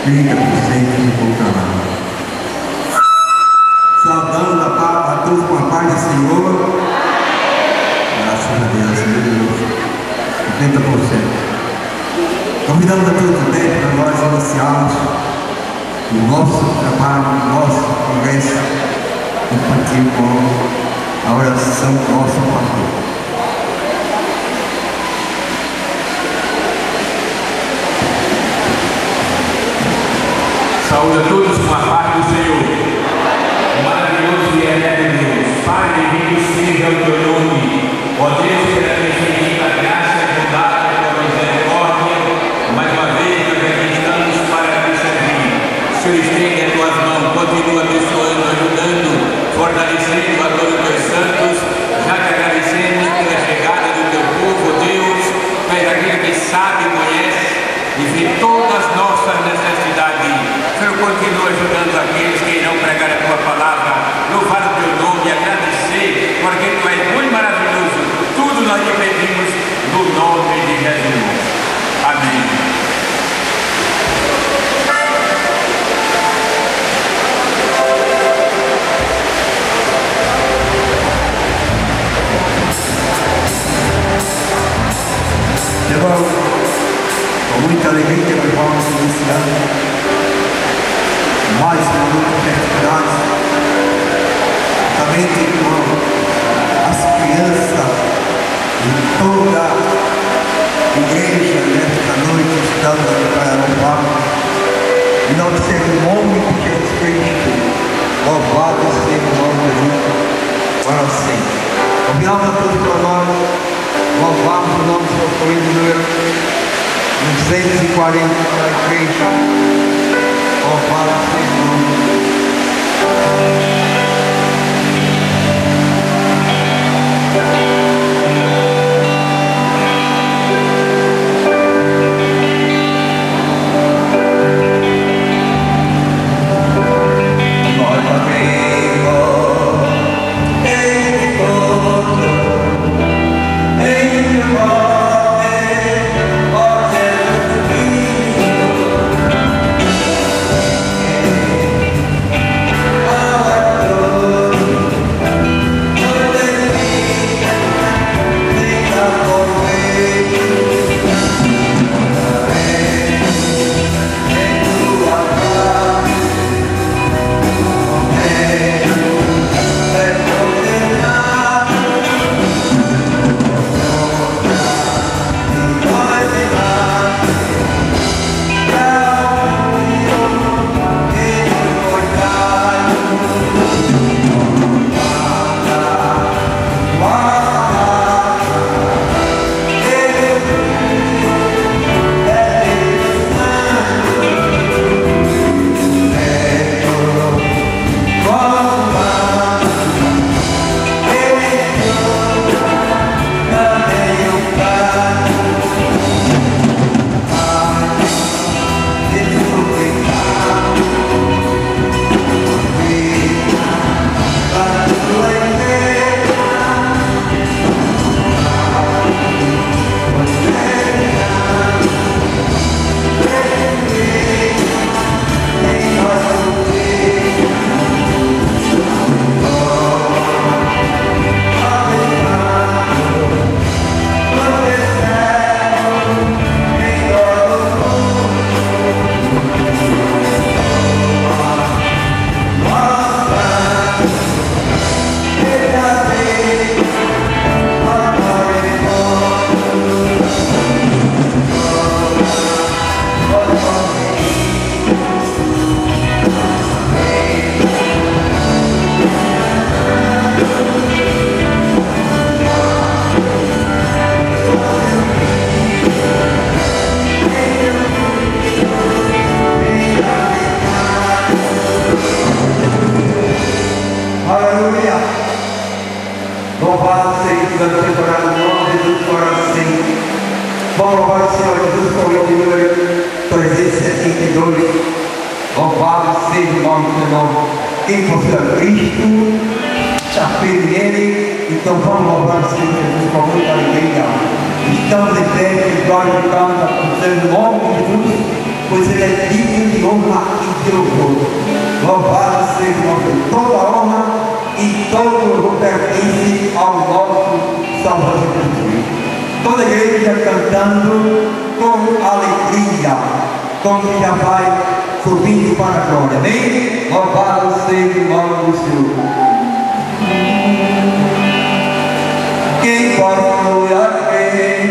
30% de Volcanal. Saudando a todos com a paz do Senhor. Graças a Deus, 70%. Convidamos a todos também para nós iniciarmos o nosso trabalho, o nosso congresso infantil com a oração do nosso pastor. Saúde a todos com a paz do Senhor. Maravilhoso e eterno Deus, Pai, bendito seja o teu nome. Ó Deus, pela infinita graça e bondade da tua misericórdia, mais uma vez nós aqui estamos para te servir. Senhor, estende as tuas mãos, continua abençoando, ajudando, fortalecendo a todos os teus santos, já te agradecemos pela chegada do teu povo, Deus, tu és aquele que sabe, conhece e vê todas as nossas necessidades. Senhor, continua ajudando aqueles que irão pregar a tua palavra, louvar o teu nome e agradecer, porque tu és muito maravilhoso. Tudo nós te pedimos no nome de Jesus. Amém. Irmãos, com muita alegria nós vamos iniciar mais uma luta de atividades, também com as crianças de toda a igreja nesta noite estamos aqui para louvar. Em nome do nome de Jesus Cristo, louvado seja o nome de Jesus para sempre. Convidamos a todos para nós louvarmos o nome do seu querido número 240 para a igreja. Louvado seja o nome. Quem confia em Cristo, está firme nele, então vamos louvar o Senhor Jesus. com muita alegria. Estamos em pé, que glória e canta, o nome de Jesus, pois Ele é digno de honra e de louvor. Louvado seja o nome, toda honra e todo louvor pertence ao nosso Salvador Jesus Cristo. Toda a igreja cantando com alegria, como já vai subindo para a glória. Amém? Louvado seja o nome do Senhor. Quem pode aquele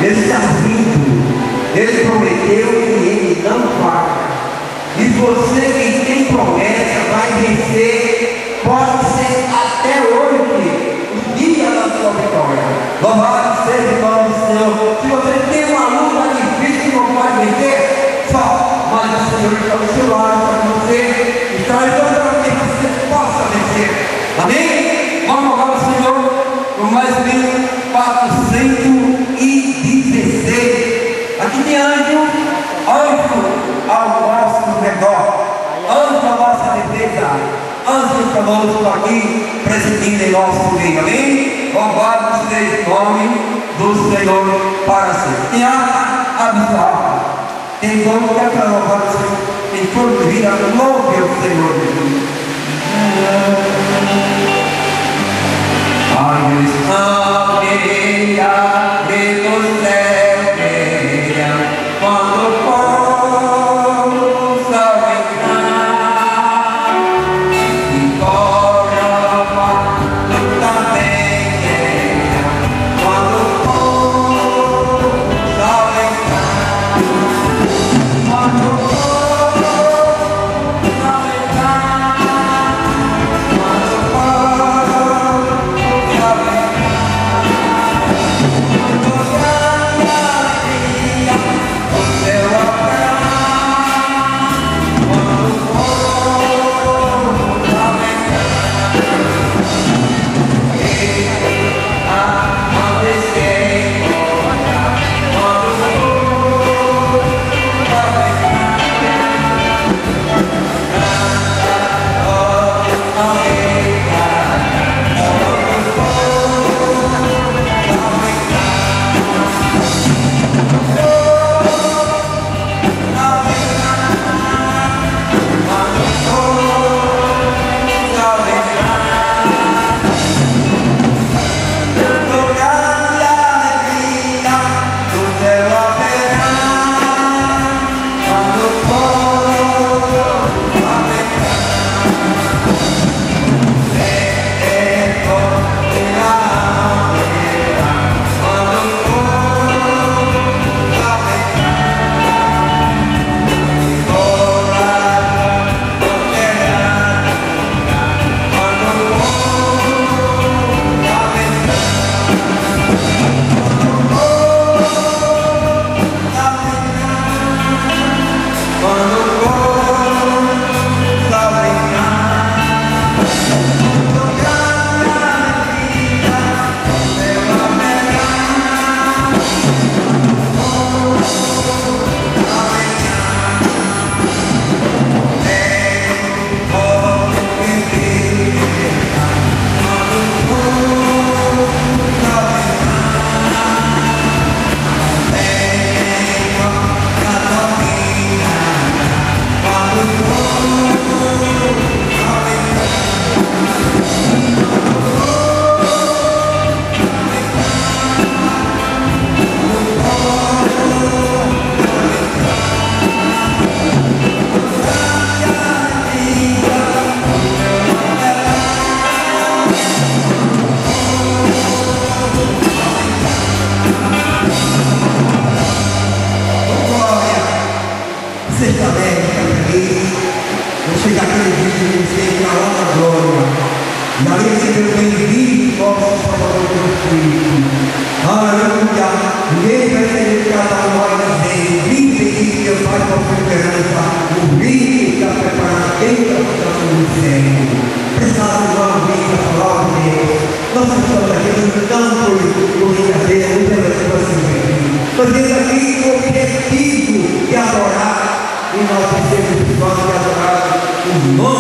Ele está vindo, Ele prometeu e Ele não falha. E você que tem promessa vai vencer, pode ser até hoje, o dia da sua vitória. Louvado seja o nome do Senhor. Se você tem uma luta difícil e não pode vencer, só, mas o Senhor está do seu lado para você, está ajudando para que você possa vencer. Amém? Vamos louvar o Senhor por mais 1416. Aqui tem anjo ao nosso redor, anjo à nossa defesa, anjo conosco aqui, presidindo em nosso meio. Amém? Louvado seja o nome do Senhor para sempre. Tem abençoado, tem como que é para louvar o Senhor, tem como que vira, louve o Senhor Jesus. Você já acredita que você está lá na glória. E ali você vê bem-vindo, nosso Salvador Jesus Cristo. Aleluia. Ninguém vai ser cada hora dizendo: vim pedir meu Pai com a sua esperança. O vinho está preparado dentro da votação do céu. Precisamos de uma vida da palavra de Deus. Nós estamos aqui não por brincadeira, não pela situação. Nós temos aqui o objetivo de adorar. E nós precisamos de adorar o nome